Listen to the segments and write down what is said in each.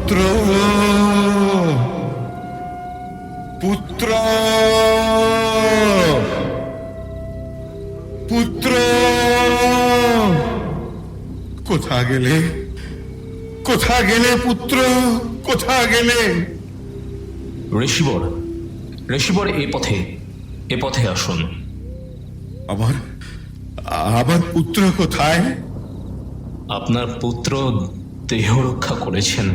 পুত্র পুত্র পুত্র কোথা গেলে কোথা গেলে পুত্র কোথা গেলে? ঋষিবর, ঋষিবর, এ পথে আসুন। আমার আমার পুত্র কোথায়? আপনার পুত্র দেহ রক্ষা করেছেন।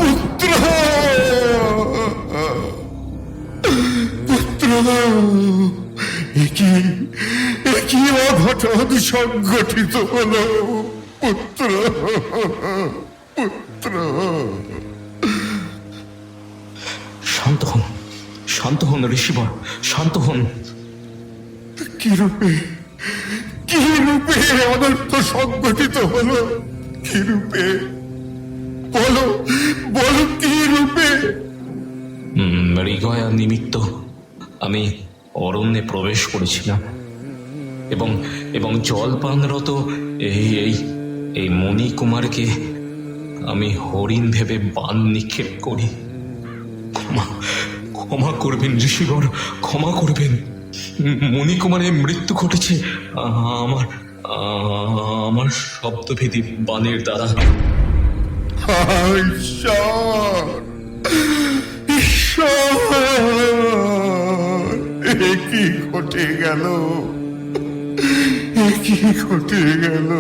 পুত্র পুত্র কি অঘটন সংঘটিত হলো? পুত্র পুত্র শান্ত হন ঋষিবর, শান্ত হন। কি রূপে অনর্থ সংঘটিত হলো? কি রূপে? বলো বলো, কি রূপে? মৃগয়া নিমিত্ত আমি অরণ্যে প্রবেশ করেছিলাম এবং জলপানরত এই মণিকুমারকে আমি হরিণ ভেবে বান নিক্ষেপ করি। ক্ষমা করবেন ঋষিবর, ক্ষমা করবেন। মণিকুমারের মৃত্যু ঘটেছে আমার শব্দভেদী বানের দ্বারা। ঈশ্বর ঈশ্বর, এ কি ঘটে গেল? এ কি ঘটে গেল?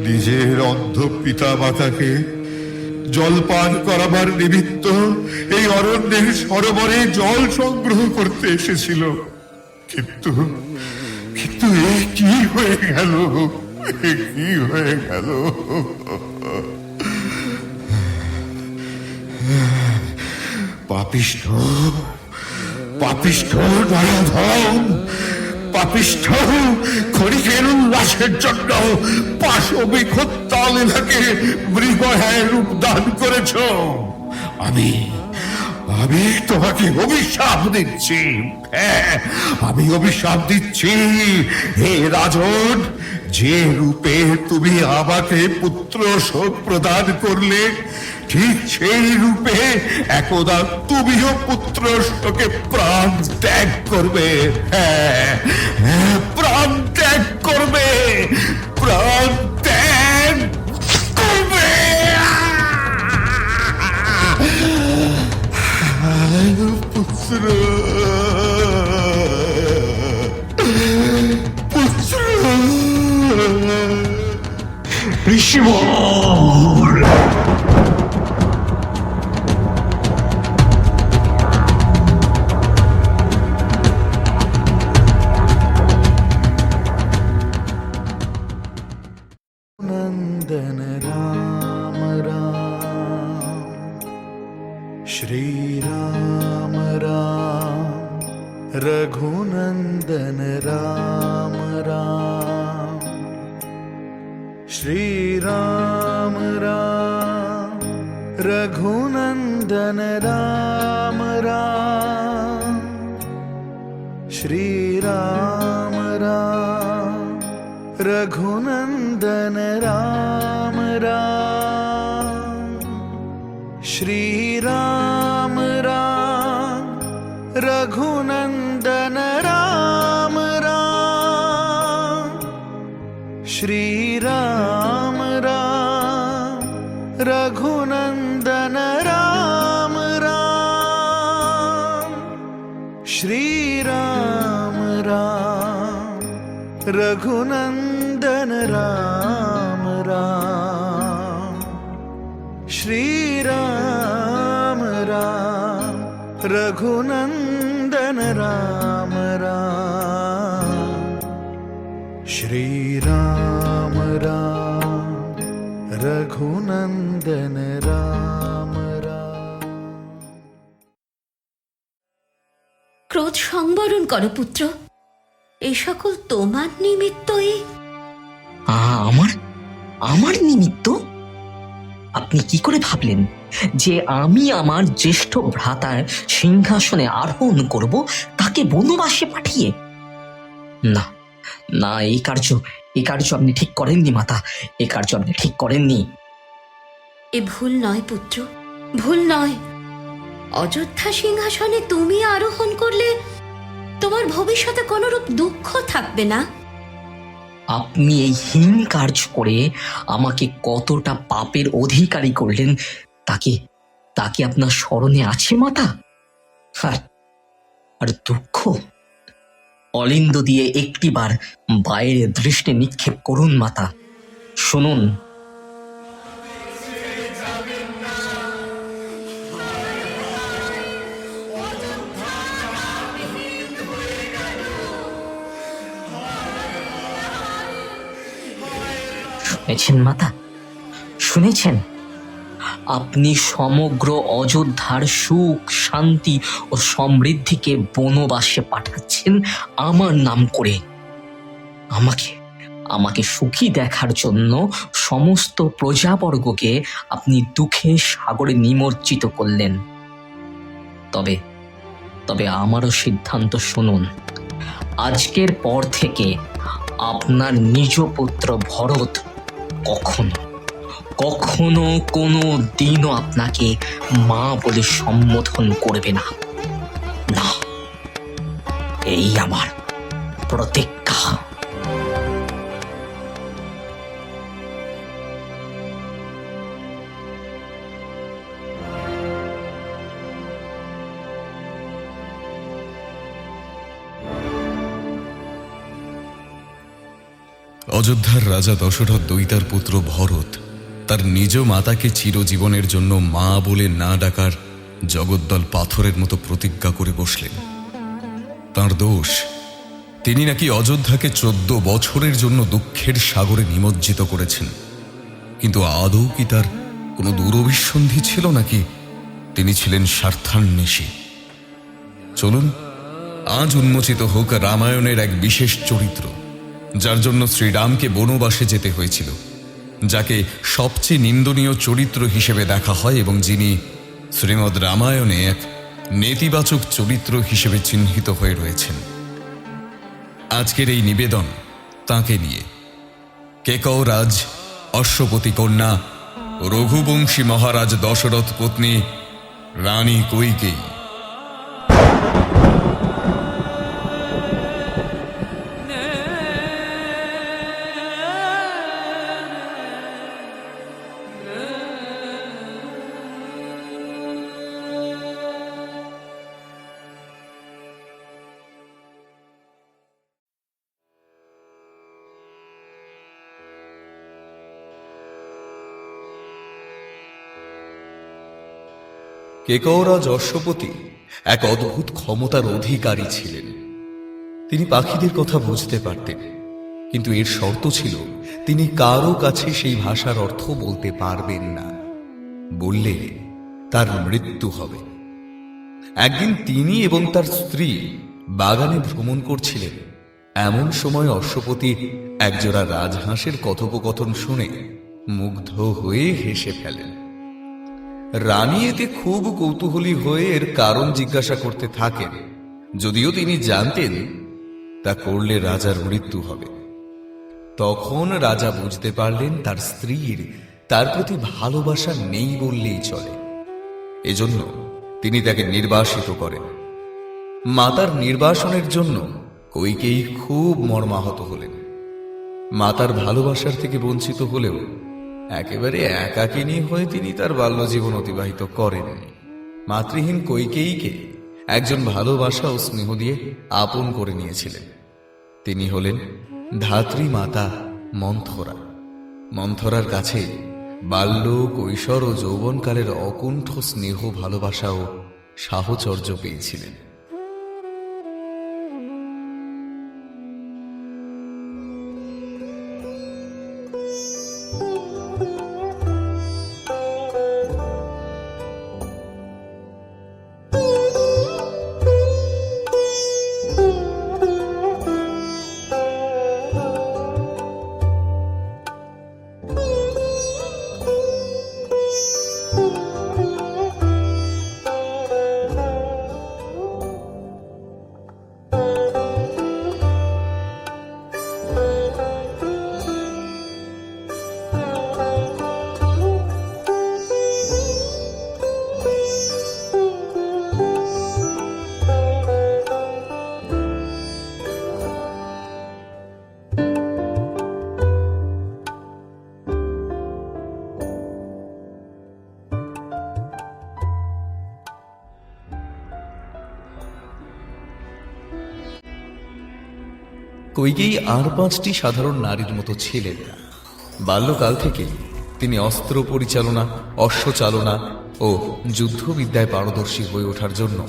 নিজের অন্ধ পিতা মাতাকে জলপান করাবার নিমিত্ত এই অরণ্যের সরোবরে জল সংগ্রহ করতে এসেছিল, কিন্তু কিন্তু এ কি হয়ে গেল? এ কি হয়ে গেল? পাপিষ্ঠ পাপিষ্ঠ নরাধম, পাপিষ্ঠ ক্ষণিকের উল্লাসের জন্য পাশবিক হত্যা লীলাকে মৃগয়ায় রূপ দান করেছ। আমি তোমাকে অভিশাপ দিচ্ছি। হ্যাঁ, আমি অভিশাপ দিচ্ছি। হে রাজন, যে রূপে তুমি আমাকে পুত্র শোক প্রদান করলে, ঠিক সেই রূপে একদা তুমিও পুত্র শোকে প্রাণ ত্যাগ করবে। হ্যাঁ, প্রাণ ত্যাগ করবে, প্রাণ ত্যাগ করবে। পুত্র পুত্র ঋষিবর, नंदन राम राम, श्री राम राम, रघुनंदन राम राम, श्री राम राम, रघुनंदन राम राम, श्री राम राम, रघुनंदन राम राम, श्री राम राम, रघुनंदन राम राम, श्री राम राम, रघुनंदन राम राम, श्री राम राम, रघुनंदन राम राम, श्री राम राम, रघुनंदन राम राम, श्री राम राम, रघुनंदन राम राम। ক্রোধ সংবরণ করো পুত্র, এই সকল তোমার নিমিত্তই। আমার নিমিত্ত? আপনি কি করে ভাবলেন যে আমি আমার জ্যেষ্ঠ ভ্রাতার সিংহাসনে আরোহণ করব তাকে বনবাসে পাঠিয়ে? না না, এ কার্য আপনি ঠিক করেননি মাতা, এ কার্য আপনি ঠিক করেননি। এ ভুল নয় পুত্র, ভুল নয়। অযোধ্যা সিংহাসনে তুমি আরোহণ করলে তোমার ভবিষ্যতে কোনরূপ দুঃখ থাকবে না। আপনি এই হীন কার্য করে আমাকে কতটা পাপের অধিকারী করলেন তাকে তাকে আপনার স্মরণে আছে মাতা? আর আর দুঃখ অলিন্দ দিয়ে একটিবার বাইরে দৃষ্টি নিক্ষেপ করুন মাতা, শুনুন। শুনেছেন মাতা, শুনেছেন? আপনি সমগ্র অযোধ্যার সুখ শান্তি ও সমৃদ্ধিকে বনবাসে পাঠাচ্ছেন আমার নাম করে। আমাকে আমাকে সুখী দেখার জন্য সমস্ত প্রজাবর্গকে আপনি দুঃখের সাগরে নিমজ্জিত করলেন। তবে তবে আমারও সিদ্ধান্ত শুনুন। আজকের পর থেকে আপনার নিজ পুত্র ভরত কখনো কখনো কোনো দিনও আপনাকে মা বলে সম্বোধন করবে না। না, এই আমার প্রতিজ্ঞা। অযোধ্যার রাজা দশরথ দৈতার পুত্র ভরত তার নিজ মাতাকে চিরজীবনের জন্য মা বলে না ডাকার জগদ্দল পাথরের মতো প্রতিজ্ঞা করে বসলেন। তাঁর দোষ, তিনি নাকি অযোধ্যাকে 14 বছরের জন্য দুঃখের সাগরে নিমজ্জিত করেছেন। কিন্তু আদৌ কি তার কোনো দুরভিসন্ধি ছিল নাকি তিনি ছিলেন স্বার্থান্বেষী? চলুন আজ উন্মোচিত হোক রামায়ণের এক বিশেষ চরিত্র, যার জন্য শ্রীরামকে বনবাসে যেতে হয়েছিল, যাকে সবচেয়ে নিন্দনীয় চরিত্র হিসেবে দেখা হয় এবং যিনি শ্রীমদ্ রামায়ণে এক নেতিবাচক চরিত্র হিসেবে চিহ্নিত হয়ে রয়েছেন। আজকের এই নিবেদন তাঁকে নিয়ে। কেকৌরাজ অশ্বপতি কন্যা রঘুবংশী মহারাজ দশরথ পত্নী রানী কৈকেয়ী। কেকৌরাজ অশ্বপতি এক অদ্ভুত ক্ষমতার অধিকারী ছিলেন। তিনি পাখিদের কথা বুঝতে পারতেন, কিন্তু এর শর্ত ছিল তিনি কারো কাছে সেই ভাষার অর্থ বলতে পারবেন না। বললে তার মৃত্যু হবে। একদিন তিনি এবং তার স্ত্রী বাগানে ভ্রমণ করছিলেন। এমন সময় অশ্বপতি একজোড়া রাজহাঁসের কথোপকথন শুনে মুগ্ধ হয়ে হেসে ফেলেন। রানী এতে খুব কৌতূহলী হয়ে এর কারণ জিজ্ঞাসা করতে থাকেন, যদিও তিনি জানতেন তা করলে রাজার মৃত্যু হবে। তখন রাজা বুঝতে পারলেন তার স্ত্রীর তার প্রতি ভালোবাসা নেই বললেই চলে। এজন্য তিনি তাকে নির্বাসিত করেন। মাতার নির্বাসনের জন্য কৈকেয়ী খুব মর্মাহত হলেন। মাতার ভালোবাসার থেকে বঞ্চিত হলেও একেবারে একাকিনী হয়ে তিনি তার বাল্যজীবন অতিবাহিত করেন। মাতৃহীন কৈকেয়ীকে একজন ভালোবাসা ও স্নেহ দিয়ে আপন করে নিয়েছিলেন। তিনি হলেন ধাত্রী মাতা মন্থরা। মন্থরার কাছে বাল্য, কৈশোর ও যৌবনকালের অকুণ্ঠ স্নেহ, ভালোবাসা ও সাহচর্য পেয়েছিলেন। কইকেয়ী আর 5টি সাধারণ নারীর মতো ছিলেন না। বাল্যকাল থেকে তিনি অস্ত্র পরিচালনা, অশ্বচালনা ও যুদ্ধবিদ্যায় পারদর্শী হয়ে ওঠার জন্য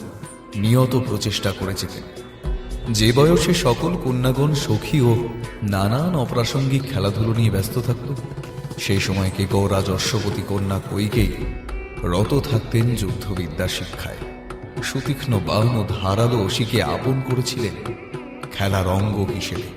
নিয়ত প্রচেষ্টা করে যেতেন। যে বয়সে সকল কন্যাগণ সখী ও নানান অপ্রাসঙ্গিক খেলাধুলো নিয়ে ব্যস্ত থাকত, সেই সময় কেকৌরাজ অশ্বপতি কন্যা কইকেয়ী রত থাকতেন যুদ্ধবিদ্যা শিক্ষায়। সুতীক্ষ্ণ বাহন ও ধারালো অসিকে আপন করেছিলেন খেলার অঙ্গ হিসেবে।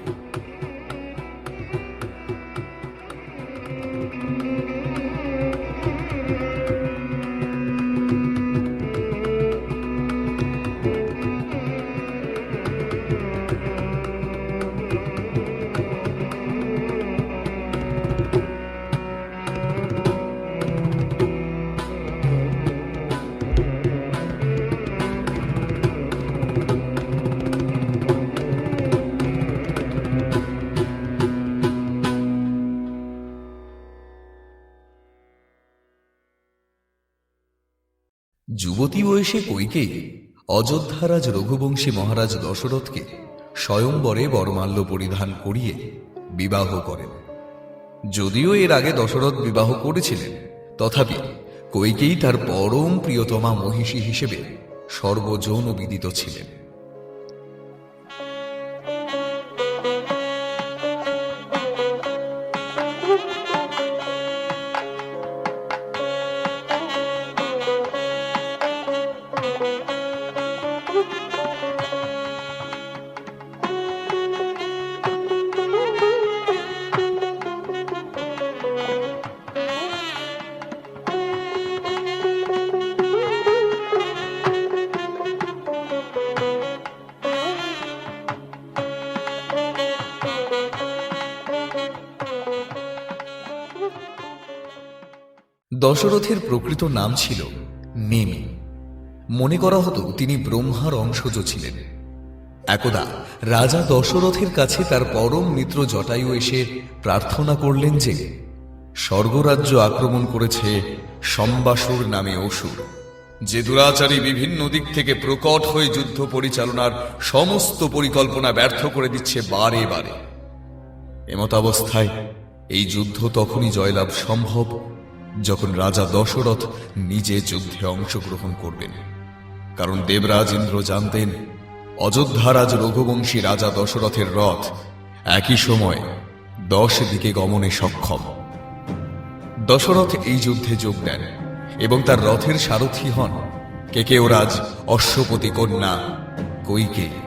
যুবতী বয়সে কইকেয়ী অযোধ্যারাজ রঘুবংশী মহারাজ দশরথকে স্বয়ংবরে বরমাল্য পরিধান করিয়ে বিবাহ করেন। যদিও এর আগে দশরথ বিবাহ করেছিলেন, তথাপি কইকেয়ী তার পরম প্রিয়তমা মহিষী হিসেবে সর্বজন বিদিত ছিলেন। দশরথের প্রকৃত নাম ছিল নেমি। মনে করা হতো তিনি ব্রহ্মার অংশজ ছিলেন। একদা রাজা দশরথের কাছে তার পরম মিত্র জটায়ু এসে প্রার্থনা করলেন যে স্বর্গরাজ্য আক্রমণ করেছে সম্বাসুর নামে অসুর, যে দুরাচারী বিভিন্ন দিক থেকে প্রকট হয়ে যুদ্ধ পরিচালনার সমস্ত পরিকল্পনা ব্যর্থ করে দিচ্ছে বারে বারে। এমতাবস্থায় এই যুদ্ধ তখনই জয়লাভ সম্ভব যখন রাজা দশরথ নিজে যুদ্ধে অংশগ্রহণ করবেন। কারণ দেবরাজ ইন্দ্র জানতেন অযোধ্যারাজ রঘুবংশী রাজা দশরথের রথ একই সময় 10 দিকে গমনে সক্ষম। দশরথ এই যুদ্ধে যোগ দেন এবং তার রথের সারথি হন কেকেওরাজ অশ্বপতি কন্যা কইকেয়ী।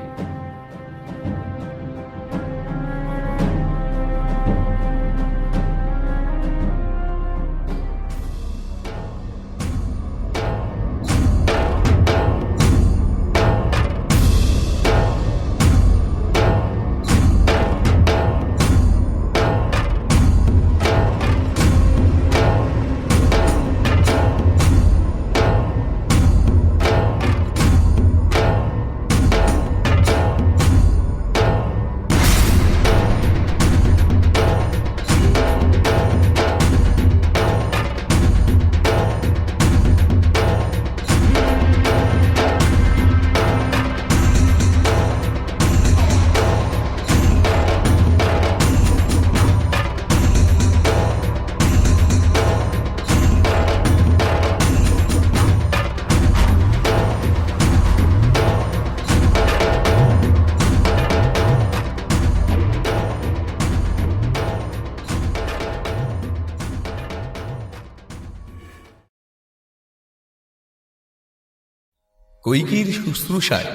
কইকেয়ীর শুশ্রূষায়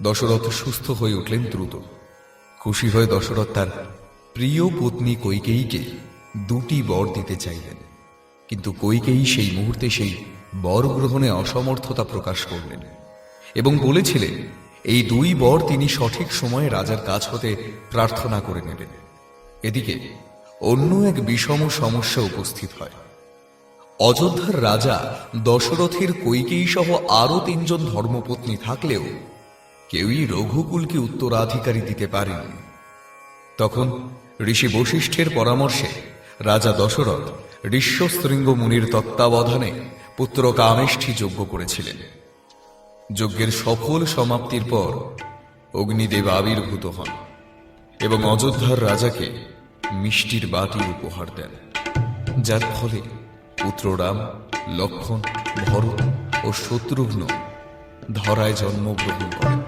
দশরথ সুস্থ হয়ে উঠলেন দ্রুত। খুশি হয়ে দশরথ তার প্রিয় পত্নী কইকেয়ীকে 2টি বর দিতে চাইলেন, কিন্তু কইকেয়ী সেই মুহূর্তে সেই বর গ্রহণে অসমর্থতা প্রকাশ করলেন এবং বলেছিলেন এই 2 বর তিনি সঠিক সময়ে রাজার কাছ হতে প্রার্থনা করে নেবেন। এদিকে অন্য এক বিষম সমস্যা উপস্থিত হয়। অযোধ্যার রাজা দশরথের কইকেয়ী সহ আরো 3 জন ধর্মপত্নী থাকলেও কেউই রঘুকুলকে উত্তরাধিকারী দিতে পারেন। তখন ঋষি বশিষ্ঠের পরামর্শে রাজা দশরথ ঋষ্যশৃঙ্গ মুনির তত্ত্বাবধানে পুত্র কামেষ্ঠী যজ্ঞ করেছিলেন। যজ্ঞের সফল সমাপ্তির পর অগ্নিদেব আবির্ভূত হন এবং অযোধ্যার রাজাকে মিষ্টির বাটি উপহার দেন, যার ফলে পুত্র রাম, লক্ষ্মণ, ভরত ও শত্রুঘ্ন ধরায় জন্মগ্রহণ করেন।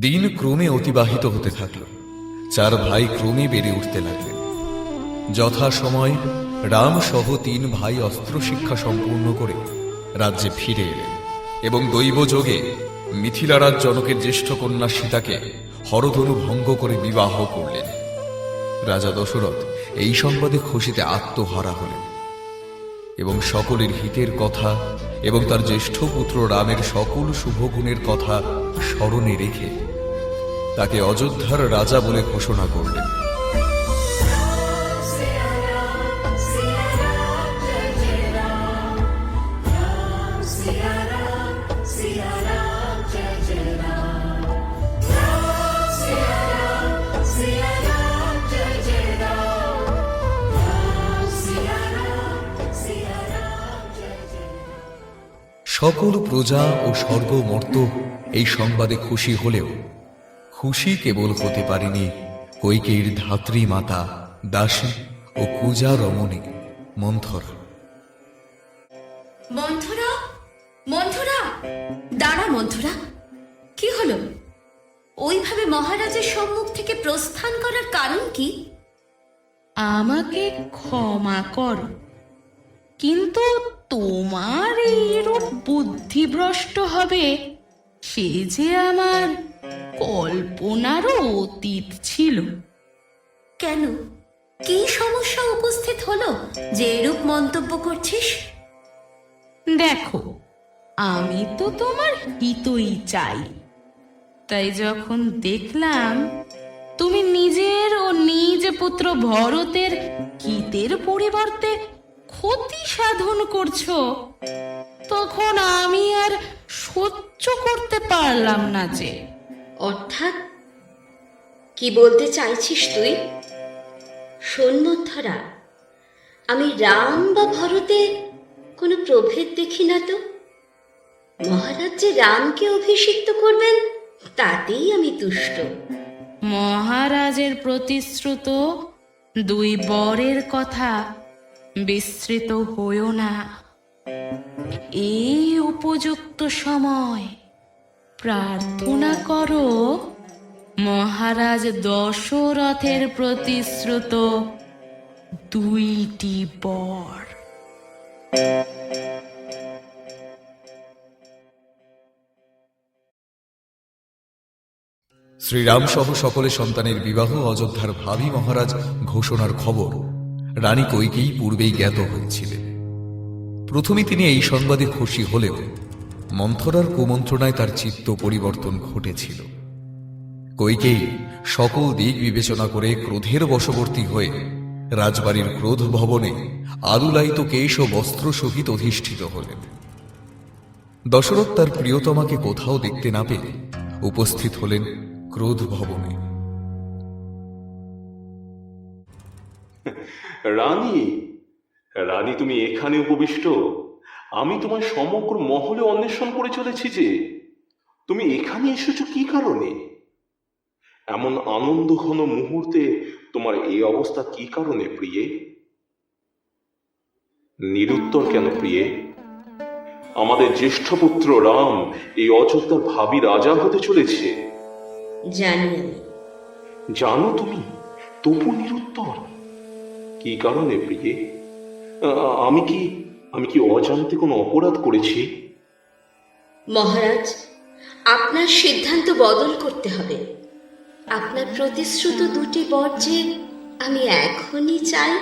দিন ক্রমে অতিবাহিত হতে থাকল। চার ভাই ক্রমে বেড়ে উঠতে লাগলেন। যথাসময় রাম সহ 3 ভাই অস্ত্র শিক্ষা সম্পূর্ণ করে রাজ্যে ফিরে এলেন এবং দৈবযোগে মিথিলারাজ জনকের জ্যেষ্ঠ কন্যা সীতাকে হরধনু ভঙ্গ করে বিবাহ করলেন। রাজা দশরথ এই সংবাদে খুশিতে আত্মহারা হলেন এবং সকলের হিতের কথা এবং তার জ্যেষ্ঠ পুত্র রামের সকল শুভগুণের কথা স্মরণে রেখে তাকে অযোধ্যার রাজা বলে ঘোষণা করলেন। সকল প্রজা ও স্বর্গমর্ত এই সংবাদে খুশি হলেও খুশি কেবল হতে পারেনি কৈকেয়ীর ধাত্রী মাতা, দাসী ও পূজা রমণী মন্থরা। মন্থরা, মন্থরা, দাঁড়া মন্থরা, কি হলো? ওইভাবে মহারাজের সম্মুখ থেকে প্রস্থান করার কারণ কি? আমাকে ক্ষমা কর, কিন্তু তোমার এইরূপ বুদ্ধিভ্রষ্ট হবে সে যে আমার কল্পনারও অতীত ছিল। কেন, কি সমস্যা উপস্থিত হলো যে এরূপ মন্তব্য করছিস? দেখো, আমি তো তোমার হিতই চাই, তাই যখন দেখলাম তুমি নিজের ও নিজ পুত্র ভরতের হিতের পরিবর্তে ক্ষতি সাধন করছো, তখন আমি আর সহ্য করতে পারলাম না যে। অর্থাৎ কি বলতে চাইছিস তুই? শোন মন্থরা, আমি রাম বা ভরতে কোনো প্রভেদ দেখি না তো। মহারাজ যে রামকে অভিষিক্ত করবেন তাতেই আমি তুষ্ট। মহারাজের প্রতিশ্রুত 2 বরের কথা বিস্মৃত হইও না। এই উপযুক্ত সময় প্রার্থনা করো মহারাজ দশরথের প্রতিশ্রুত 2টি বর। শ্রীরাম সহ সকলে সন্তানের বিবাহ অযোধ্যার ভাবী মহারাজ ঘোষণার খবর রানী কৈকেয়ী পূর্বেই জ্ঞাত হয়েছিলেন। প্রথমে তিনি এই সংবাদে খুশি হলেও মন্থরার কুমন্ত্রণায় তার চিত্ত পরিবর্তন ঘটেছিল। কৈকেয়ী সকল দিক বিবেচনা করে ক্রোধের বশবর্তী হয়ে রাজবাড়ির ক্রোধ ভবনে আলুলায়িত কেশ ও বস্ত্র সহিত অধিষ্ঠিত হলেন। দশরথ তার প্রিয়তমাকে কোথাও দেখতে না পেয়ে উপস্থিত হলেন ক্রোধ ভবনে। রানী, রানী, তুমি এখানে উপবিষ্ট? আমি তোমার সমগ্র মহলে অন্বেষণ করে চলেছি যে তুমি এখানে এসেছো কি কারণে? এমন আনন্দ ঘন মুহূর্তে তোমার এই অবস্থা কি কারণে প্রিয়ে? নিরুত্তর কেন প্রিয়ে? আমাদের জ্যেষ্ঠ পুত্র রাম এই অযোধ্যার ভাবী রাজা হতে চলেছে। জানি আমি। জানো তুমি? তবু নিরুত্তর। কি কারণে প্রিয়ে? আমি কি অজান্তে কোনো অপরাধ করেছি? মহারাজ, আপনার সিদ্ধান্ত বদল করতে হবে। আপনার প্রতিশ্রুত দুটি বর যে আমি এখনই চাই।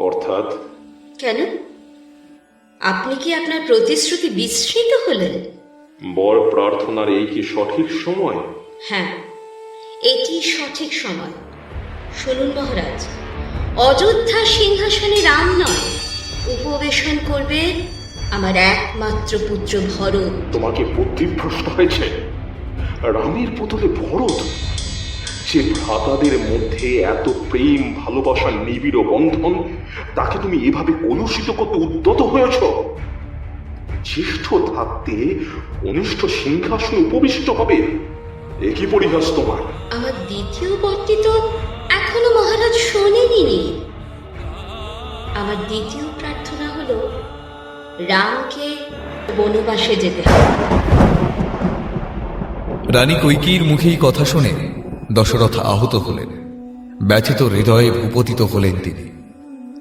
অর্থাৎ? কেন, আপনি কি আপনার প্রতিশ্রুতি বিস্মৃত হলেন? বর প্রার্থনার এই কি সঠিক সময়? হ্যাঁ, এটি সঠিক সময়। শুনুন মহারাজ, অযোধ্যা সিংহাসনে রাম নয়, উপবেশন করবে আমার একমাত্র পুত্র ভরত। তোমাকে বুদ্ধিভ্রষ্ট হয়েছে? রামের বদলে ভরত? যে ভ্রাতাদের মধ্যে এত প্রেম ভালোবাসার নিবিড় বন্ধন, তাকে তুমি এভাবে কলুষিত করতে উদ্যত হয়েছ? জ্যেষ্ঠ থাকতে কনিষ্ঠ সিংহাসনে উপবিষ্ট হবে, এ কি পরিহাস তোমার? আমার দ্বিতীয় বরটি তো এখনো মহারাজ শোনেনি। আমার দ্বিতীয় প্রার্থনা হলো রামকে বনবাসে যেতে হবে। রানী কৈকেয়ীর মুখেই কথা শুনে দশরথ আহত হলেন। ব্যথিত হৃদয়ে ভূপতিত হলেন তিনি।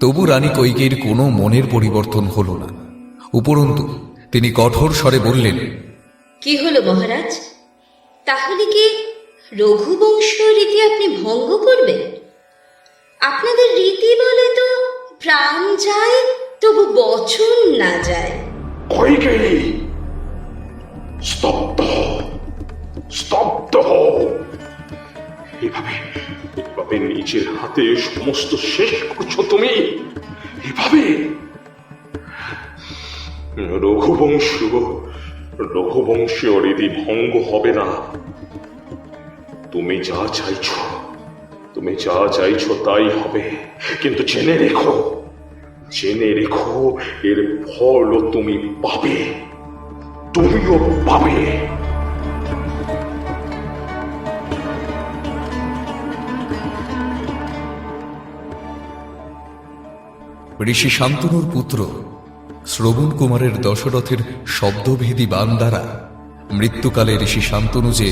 তবু রানী কৈকেয়ীর কোনো মনের পরিবর্তন হল না। উপরন্তু তিনি কঠোর স্বরে বললেন, কি হলো মহারাজ? তাহলে কি রঘুবংশীয় রীতি আপনি ভঙ্গ করবেন? আপনাদের রীতি বলে তো প্রাণ যায় তবু বচন না যায়। কৈকেয়ী, স্তব্ধ হও, স্তব্ধ হও। এভাবে নিজের হাতে সমস্ত শেষ করছো তুমি? এভাবে রঘুবংশীয় রীতি ভঙ্গ হবে না। তুমি যা চাইছো তাই হবে, কিন্তু জেনে রেখো এর ফল তুমি পাবে, তুমিও পাবে। ঋষি শান্তনুর পুত্র শ্রবণ কুমারের দশরথের শব্দভেদী বাণ দ্বারা মৃত্যুকালে ঋষি শান্তনু যে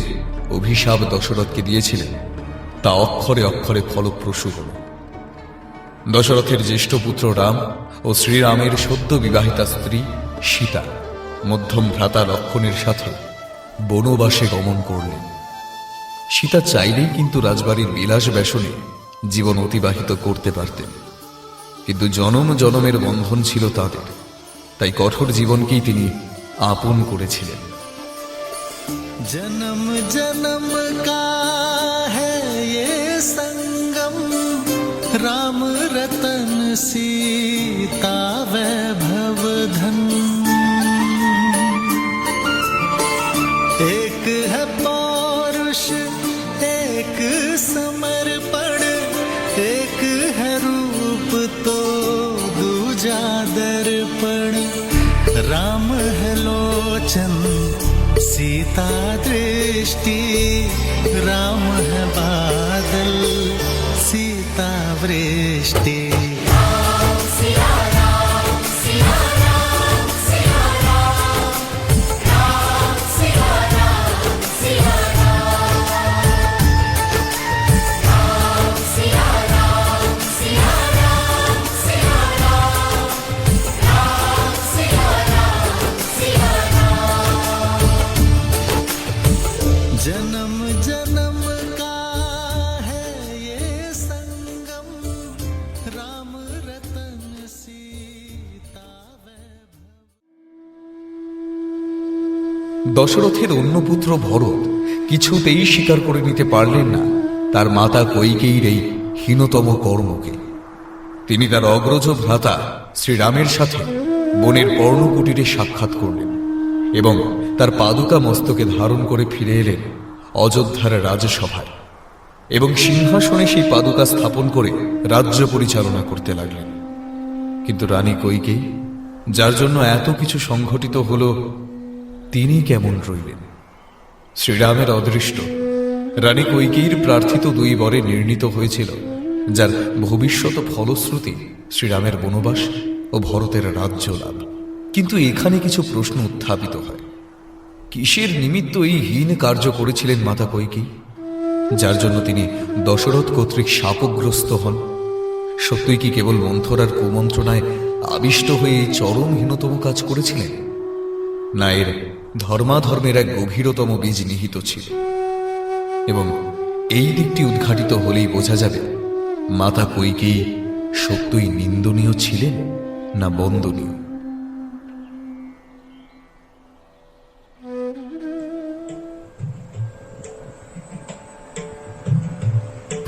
অভিশাপ দশরথকে দিয়েছিলেন তা অক্ষরে অক্ষরে ফলপ্রসূ হল। দশরথের জ্যেষ্ঠ পুত্র রাম ও শ্রীরামের সদ্য বিবাহিতা স্ত্রী সীতা মধ্যম ভ্রাতা লক্ষ্মণের সাথে বনবাসে গমন করলেন। সীতা চাইলেই কিন্তু রাজবাড়ির বিলাস ব্যসনে জীবন অতিবাহিত করতে পারতেন, কিন্তু জনম জনমের বন্ধন ছিল তাদের, তাই কঠোর জীবনকেই তিনি আপন করেছিলেন। जन्म जन्म का है ये संगम, राम रतन सीता वैभव धन। एक है पौरुष एक समर्पण, एक है रूप तो दूजा दर्पण। राम है लोचन सीता दृष्टि, राम है बादल सीता वृष्टि। जन्म जन्म का है ये संगम, राम रतन सीता वैभव। দশরথের অন্য পুত্র ভরত কিছুতেই স্বীকার করে নিতে পারলেন না তার মাতা কৈকেয়ীর এই হীনতম কর্মকে। তিনি তার অগ্রজ ভ্রাতা শ্রীরামের সাথে বনের পর্ণকুটিরে সাক্ষাৎ করলেন এবং তার পাদুকা মস্তকে ধারণ করে ফিরে এলেন অযোধ্যার রাজসভায় এবং সিংহাসনে সেই পাদুকা স্থাপন করে রাজ্য পরিচালনা করতে লাগলেন। কিন্তু রানী কৈকেয়ী, যার জন্য এত কিছু সংঘটিত হল, তিনি কেমন রইলেন? শ্রীরামের অদৃষ্ট রানী কৈকেয়ীর প্রার্থিত দুই বরে নির্ণীত হয়েছিল, যার ভবিষ্যৎ ফলশ্রুতি শ্রীরামের বনবাস ও ভরতের রাজ্য লাভ। কিন্তু এখানে কিছু প্রশ্ন উত্থাপিত হয়। কিসের নিমিত্ত এই হীন কার্য করেছিলেন মাতা কৈকেয়ী? যার জন্য তিনি দশরথ কর্তৃক শাপগ্রস্ত হন? সত্যই কি কেবল মন্থরার কুমন্ত্রণায় আবিষ্ট হয়ে এই চরমহীনতম কাজ করেছিলেন? না, এর ধর্মাধর্মের এক গভীরতম বীজ নিহিত ছিল। এবং এই দিকটি উদ্ঘাটিত হলেই বোঝা যাবে মাতা কইকেয়ী সত্যই নিন্দনীয় ছিলেন না বন্দনীয়।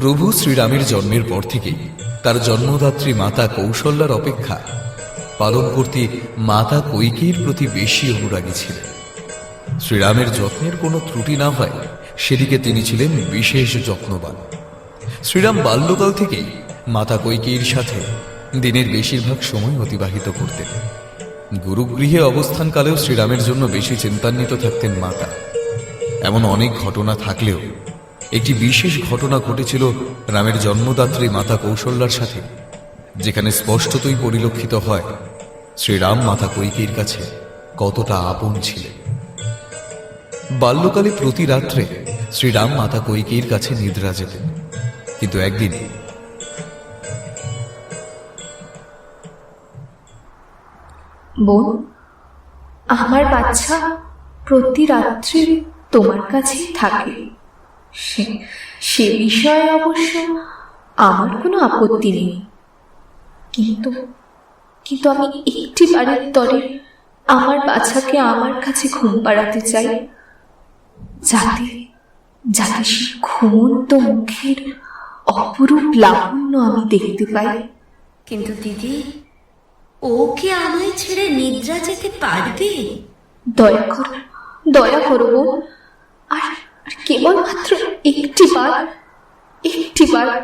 প্রভু শ্রীরামের জন্মের পর থেকেই তার জন্মদাত্রী মাতা কৌশল্যার অপেক্ষা পালন করতে মাতা কইকেয়ীর প্রতি বেশি অনুরাগী ছিলেন। শ্রীরামের যত্নের কোনো ত্রুটি না হয় সেদিকে তিনি ছিলেন বিশেষ যত্নবান। শ্রীরাম বাল্যকাল থেকেই মাতা কইকেয়ীর সাথে দিনের বেশিরভাগ সময় অতিবাহিত করতেন। গুরুগৃহে অবস্থানকালেও শ্রীরামের জন্য বেশি চিন্তান্বিত থাকতেন মাতা। এমন অনেক ঘটনা থাকলেও একটি বিশেষ ঘটনা ঘটেছিল রামের জন্মদাত্রী মাতা কৌশল্যার সাথে, যেখানে স্পষ্টতই পরিলক্ষিত হয় শ্রীরাম মাতা কইকেয়ীর কাছে কতটা আপন ছিলেন। বাল্যকালে প্রতি রাত্রে শ্রীরাম মাতা কইকেয়ীর কাছে নিদ্রা যেতেন, কিন্তু একদিন বোন, আমার বাচ্চা প্রতি রাত্রে তোমার কাছেই থাকে। সে বিষয়ে অবশ্য আমার কোনো আপত্তি নেই, কিন্তু কিন্তু আমি একটি বারের তরে আমার বাচ্চাকে আমার কাছে ঘুম পাড়াতে চাই, যাতে যাতে সে ঘুমন্ত মুখের অপরূপ লাবণ্য আমি দেখতে পাই। কিন্তু দিদি, ও কি আমায় ছেড়ে নিদ্রা যেতে পারবে? দয়া করো বোন, আর কেবলমাত্র একটি বার।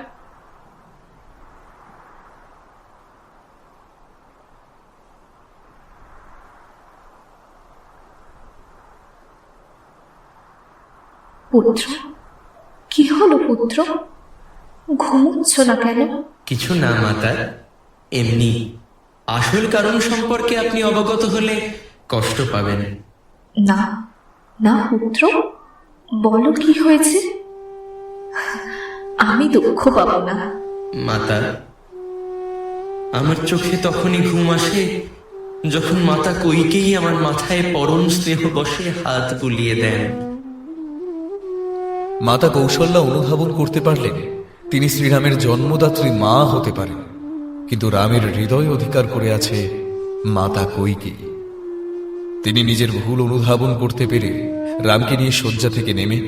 পুত্র, কি হলো পুত্র? ঘুমোচ্ছ না কেন? কিছু না মাতা, এমনি। আসল কারণ সম্পর্কে আপনি অবগত হলে কষ্ট পাবেন। না না পুত্র, বলো কি হয়েছে। আমি দুঃখ পাবো না। মাতা, আমার চোখে তখনই ঘুম আসে যখন মাতা কইকেয়ী আমার মাথায় পরম স্নেহ বসে হাত বুলিয়ে দেন। মাতা কৌশল্যা অনুধাবন করতে পারলেন তিনি শ্রীরামের জন্মদাত্রী মা হতে পারেন, কিন্তু রামের হৃদয় অধিকার করে আছে মাতা কইকেয়ী। তিনি নিজের ভুল অনুধাবন করতে পেরে রামকে নিয়ে শয্যা থেকে নেমে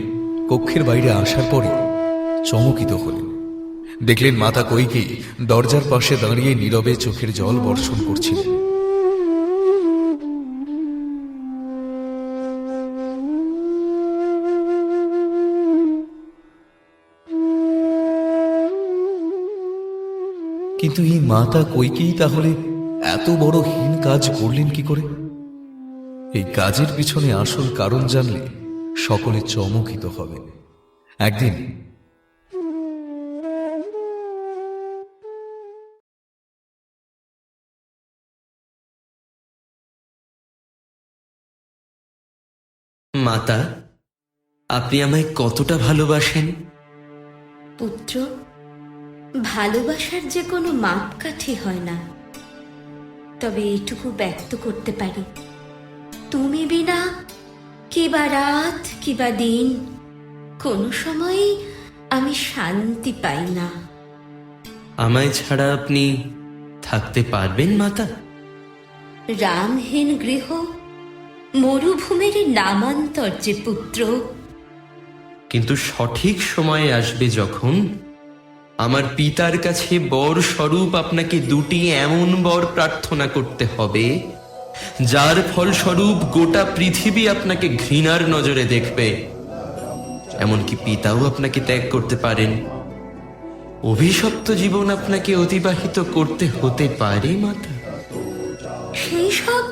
কক্ষের বাইরে আসার পরে চমকিত হলেন। দেখলেন মাতা কইকেয়ী দরজার পাশে দাঁড়িয়ে নীরবে চোখের জল বর্ষণ করছিলেন। কিন্তু এই মাতা কইকেয়ী তাহলে এত বড় হীন কাজ করলেন কি করে? এই কাজের পিছনে আসল কারণ জানলে সকলে চমকিত হবে। একদিন মাতা, আপনি আমায় কতটা ভালোবাসেন? পুত্র, ভালোবাসার যে কোনো মাপকাঠি হয় না, তবে এইটুকু ব্যক্ত করতে পারি, তুমি বিনা কিবা রাত কিবা দিন কোনো সময়ই আমি শান্তি পাই না। আমায় ছাড়া আপনি থাকতে পারবেন মাতা? রামহীন গৃহ মরুভূমির নামান্তর যে পুত্র। কিন্তু সঠিক সময়ে আসবে যখন আমার পিতার কাছে বর স্বরূপ আপনাকে দুটি এমন বর প্রার্থনা করতে হবে যার ফলস্বরূপ গোটা পৃথিবী আপনাকে ঘৃণার নজরে দেখবে। এমনকি পিতাও আপনাকে ত্যাগ করতে পারেন। অভিশপ্ত জীবন আপনাকে অতিবাহিত করতে হতে পারে মাতা। সেই সব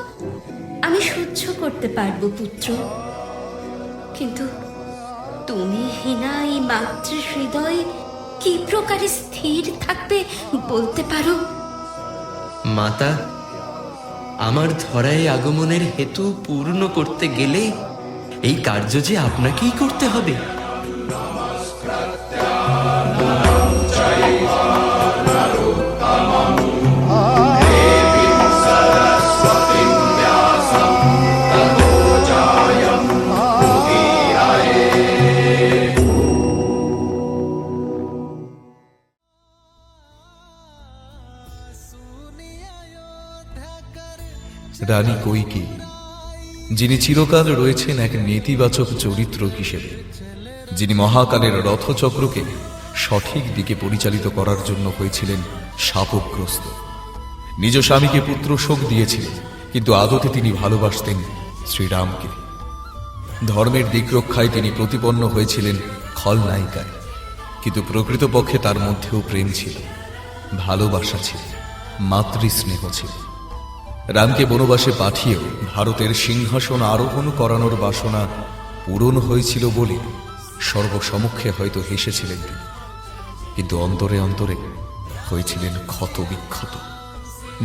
আমি সহ্য করতে পারবো পুত্র, কিন্তু তুমি হীনা এই মাতৃ হৃদয় কি প্রকারে স্থির থাকবে বলতে পারো? মাতা, আমার ধরায় আগমনের হেতু পূর্ণ করতে গেলে এই কার্য যে আপনাকেই করতে হবে। রানী কৈকেয়ী, যিনি চিরকাল রয়েছেন এক নেতিবাচক চরিত্র হিসেবে, যিনি মহাকালের রথচক্রকে সঠিক দিকে পরিচালিত করার জন্য হয়েছিলেন শাপগ্রস্ত। নিজ স্বামীকে পুত্র শোক দিয়েছিলেন, কিন্তু আদতে তিনি ভালোবাসতেন শ্রীরামকে। ধর্মের দিক রক্ষায় তিনি প্রতিপন্ন হয়েছিলেন খলনায়িকায়, কিন্তু প্রকৃতপক্ষে তার মধ্যেও প্রেম ছিল, ভালোবাসা ছিল, মাতৃস্নেহ ছিল। রামকে বনবাসে পাঠিয়েও ভারতের সিংহাসন আরোহণ করানোর বাসনা পূরণ হয়েছিল বলে সর্বসমক্ষে হয়তো হেসেছিলেন তিনি, কিন্তু অন্তরে অন্তরে হয়েছিলেন ক্ষত বিক্ষত,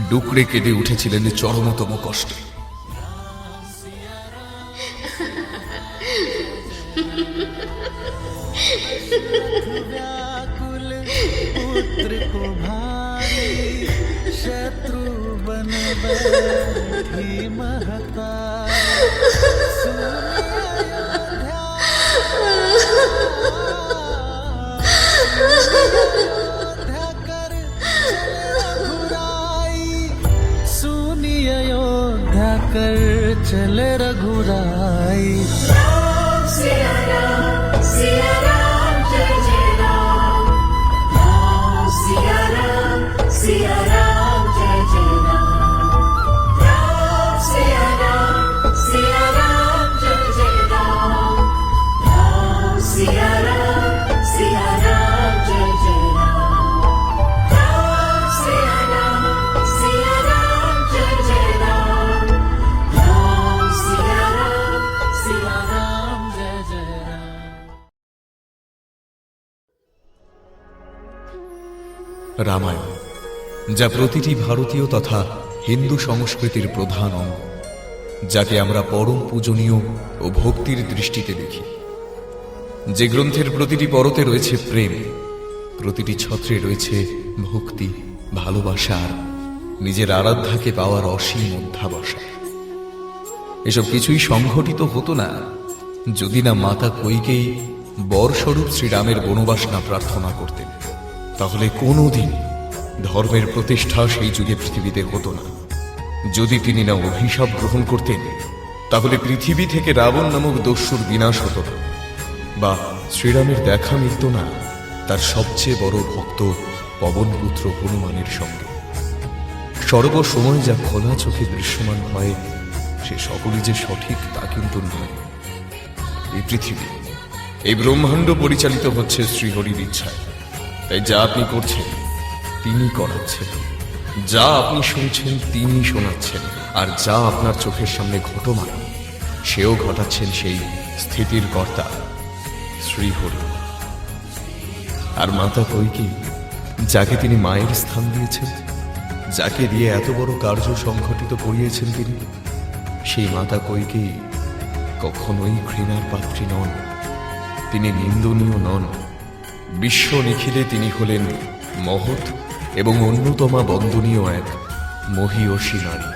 ডুকরে কেঁদে উঠেছিলেন চরমতম কষ্টে। व्याकुल पुत्र को भारी शत्रु बन बैठी महतारी। सुनी अयोध्या कर चले रघुराई। রামায়ণ, যা প্রতিটি ভারতীয় তথা হিন্দু সংস্কৃতির প্রধান অঙ্গ, যাকে আমরা পরম পূজনীয় ও ভক্তির দৃষ্টিতে দেখি, যে গ্রন্থের প্রতিটি পরতে রয়েছে প্রেম, প্রতিটি ছত্রে রয়েছে ভক্তি, ভালোবাসা আর নিজের আরাধ্যাকে পাওয়ার অসীম অধ্যাবসা। এসব কিছুই সংঘটিত হতো না যদি না মাতা কৈকেয়ী বরস্বরূপ শ্রীরামের বনবাস না প্রার্থনা করতেন। তাহলে কোনোদিন ধর্মের প্রতিষ্ঠা সেই যুগে পৃথিবীতে হতো না। যদি তিনি না অভিশাপ গ্রহণ করতেন, তাহলে পৃথিবী থেকে রাবণ নামক দস্যুর বিনাশ হতো না, বা শ্রীরামের দেখা মিলত না তার সবচেয়ে বড় ভক্ত পবনপুত্র হনুমানের সঙ্গে। সর্বসময় যা খোলা চোখে দৃশ্যমান হয়, সে সকলই যে সঠিক তা কিন্তু নয়। এই পৃথিবী, এই ব্রহ্মাণ্ড পরিচালিত হচ্ছে শ্রীহরির ইচ্ছায়। তাই যা আপনি করছেন তিনি করাচ্ছেন, যা আপনি শুনছেন তিনি শোনাচ্ছেন, আর যা আপনার চোখের সামনে ঘটমান সেও ঘটাচ্ছেন সেই স্থিতির কর্তা শ্রীহরি। আর মাতা কৈকেয়ী, যাকে তিনি মায়ের স্থান দিয়েছেন, যাকে দিয়ে এত বড় কার্য সংঘটিত করিয়েছেন তিনি, সেই মাতা কৈকেয়ী কখনোই ঘৃণার পাত্রী নন, তিনি নিন্দনীয় নন। বিশ্ব নিখিলে তিনি হলেন মহৎ এবং অন্যতমা বন্দনীয় এক মহীয়সী নারী।